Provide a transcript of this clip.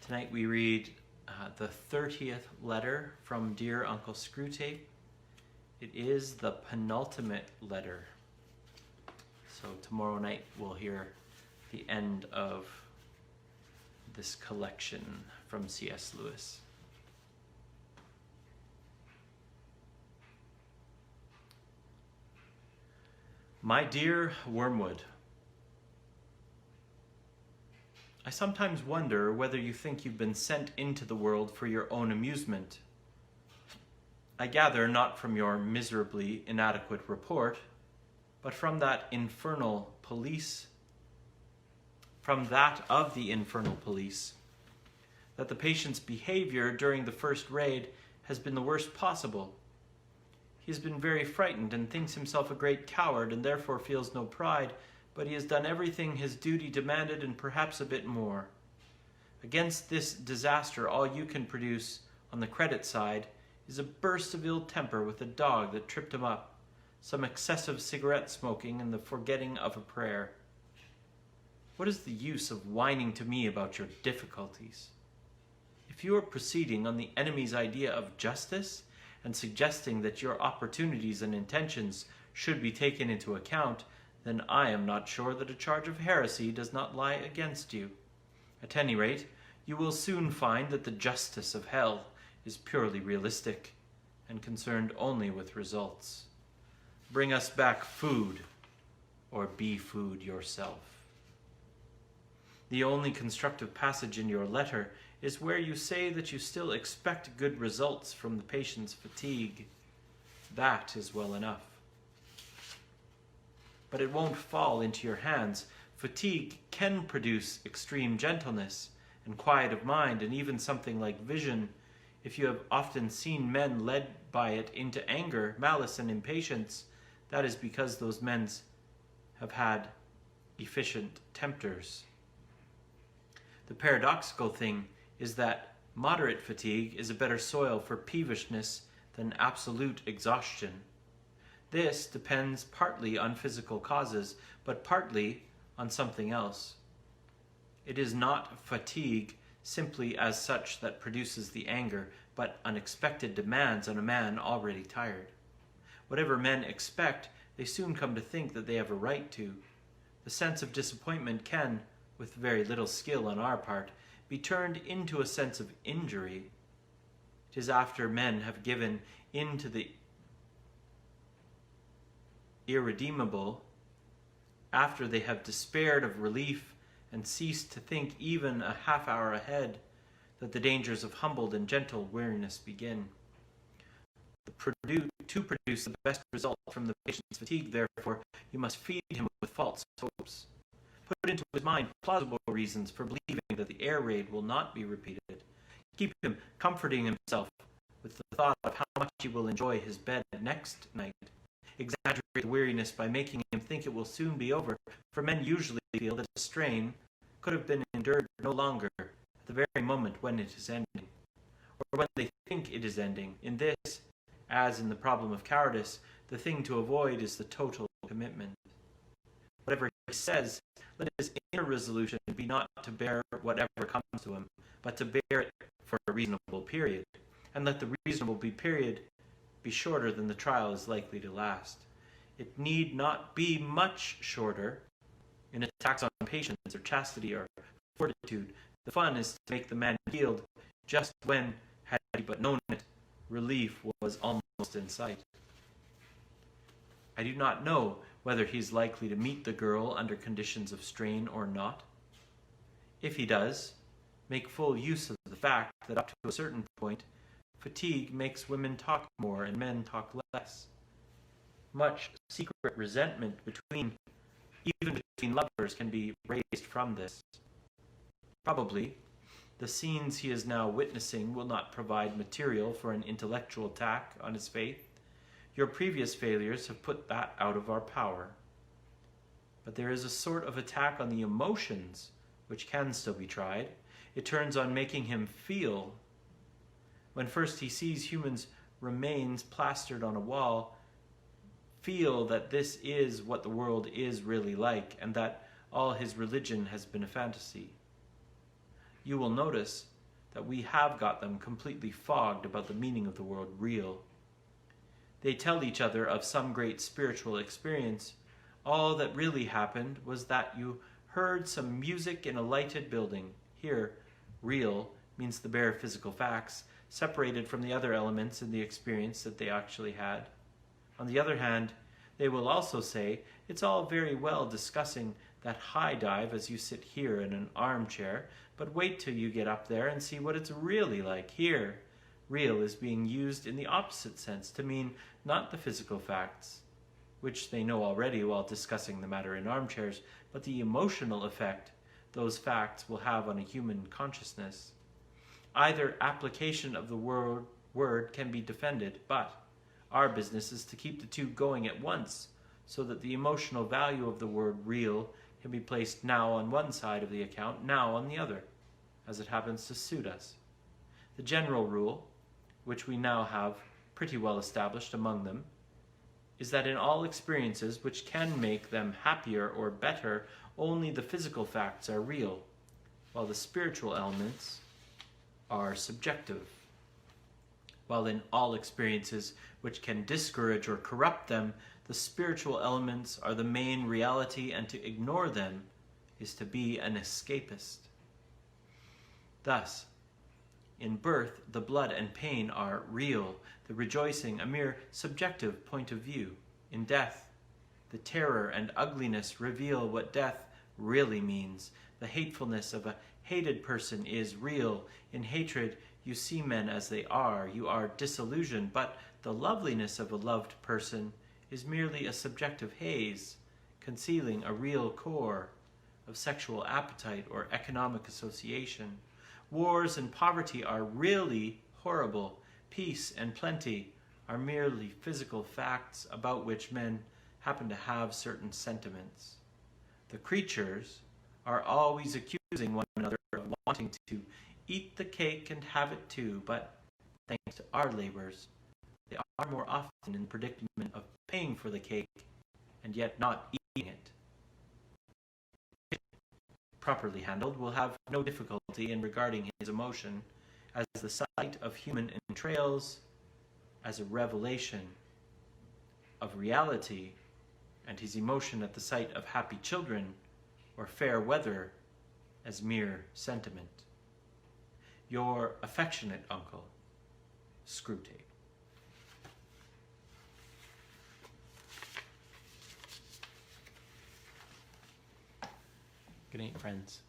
Tonight we read the 30th letter from Dear Uncle Screwtape. It is the penultimate letter. So tomorrow night we'll hear the end of this collection from C.S. Lewis. My dear Wormwood, I sometimes wonder whether you think you've been sent into the world for your own amusement. I gather not from your miserably inadequate report, but from that of the infernal police, that the patient's behavior during the first raid has been the worst possible. He has been very frightened and thinks himself a great coward and therefore feels no pride, but he has done everything his duty demanded and perhaps a bit more. Against this disaster, all you can produce on the credit side is a burst of ill temper with a dog that tripped him up, some excessive cigarette smoking, and the forgetting of a prayer. What is the use of whining to me about your difficulties? If you are proceeding on the enemy's idea of justice and suggesting that your opportunities and intentions should be taken into account, then I am not sure that a charge of heresy does not lie against you. At any rate, you will soon find that the justice of hell is purely realistic and concerned only with results. Bring us back food, or be food yourself. The only constructive passage in your letter is where you say that you still expect good results from the patient's fatigue. That is well enough. But it won't fall into your hands. Fatigue can produce extreme gentleness and quiet of mind and even something like vision. If you have often seen men led by it into anger, malice, and impatience, that is because those men have had efficient tempters. The paradoxical thing is that moderate fatigue is a better soil for peevishness than absolute exhaustion. This depends partly on physical causes, but partly on something else. It is not fatigue simply as such that produces the anger, but unexpected demands on a man already tired. Whatever men expect, they soon come to think that they have a right to. The sense of disappointment can, with very little skill on our part, be turned into a sense of injury. It is after men have given in to the irredeemable, after they have despaired of relief and ceased to think even a half hour ahead, that the dangers of humbled and gentle weariness begin. To produce the best result from the patient's fatigue, therefore, you must feed him with false hopes. Put into his mind plausible reasons for believing that the air raid will not be repeated. Keep him comforting himself with the thought of how much he will enjoy his bed next night. Exaggerate the weariness by making him think it will soon be over, for men usually feel that a strain could have been endured no longer at the very moment when it is ending, or when they think it is ending. In this, as in the problem of cowardice, the thing to avoid is the total commitment. Whatever he says, let his inner resolution be not to bear whatever comes to him, but to bear it for a reasonable period, and let the reasonable period be shorter than the trial is likely to last. It need not be much shorter. In attacks on patience or chastity or fortitude, the fun is to make the man yield just when, had he but known it, relief was almost in sight. I do not know whether he is likely to meet the girl under conditions of strain or not. If he does, make full use of the fact that up to a certain point, fatigue makes women talk more and men talk less. Much secret resentment even between lovers can be raised from this. Probably, the scenes he is now witnessing will not provide material for an intellectual attack on his faith. Your previous failures have put that out of our power. But there is a sort of attack on the emotions which can still be tried. It turns on making him feel. When first he sees human remains plastered on a wall, feel that this is what the world is really like, and that all his religion has been a fantasy. You will notice that we have got them completely fogged about the meaning of the word real. They tell each other of some great spiritual experience. All that really happened was that you heard some music in a lighted building. Here, real means the bare physical facts, separated from the other elements in the experience that they actually had. On the other hand, they will also say, it's all very well discussing that high dive as you sit here in an armchair, but wait till you get up there and see what it's really like here. Real is being used in the opposite sense to mean not the physical facts, which they know already while discussing the matter in armchairs, but the emotional effect those facts will have on a human consciousness. Either application of the word can be defended, but our business is to keep the two going at once, so that the emotional value of the word real can be placed now on one side of the account, now on the other, as it happens to suit us. The general rule, which we now have pretty well established among them, is that in all experiences which can make them happier or better, only the physical facts are real, while the spiritual elements are subjective. While in all experiences which can discourage or corrupt them, the spiritual elements are the main reality, and to ignore them is to be an escapist. Thus, in birth, the blood and pain are real, the rejoicing a mere subjective point of view. In death, the terror and ugliness reveal what death really means. The hatefulness of a hated person is real. In hatred, you see men as they are. You are disillusioned, but the loveliness of a loved person is merely a subjective haze, concealing a real core of sexual appetite or economic association. Wars and poverty are really horrible. Peace and plenty are merely physical facts about which men happen to have certain sentiments. The creatures are always accusing one another of wanting to eat the cake and have it too, but thanks to our labors, they are more often in the predicament of paying for the cake and yet not eating it. Properly handled, will have no difficulty in regarding his emotion as the sight of human entrails, as a revelation of reality, and his emotion at the sight of happy children or fair weather as mere sentiment. Your affectionate uncle, Screwtape. Good night, friends.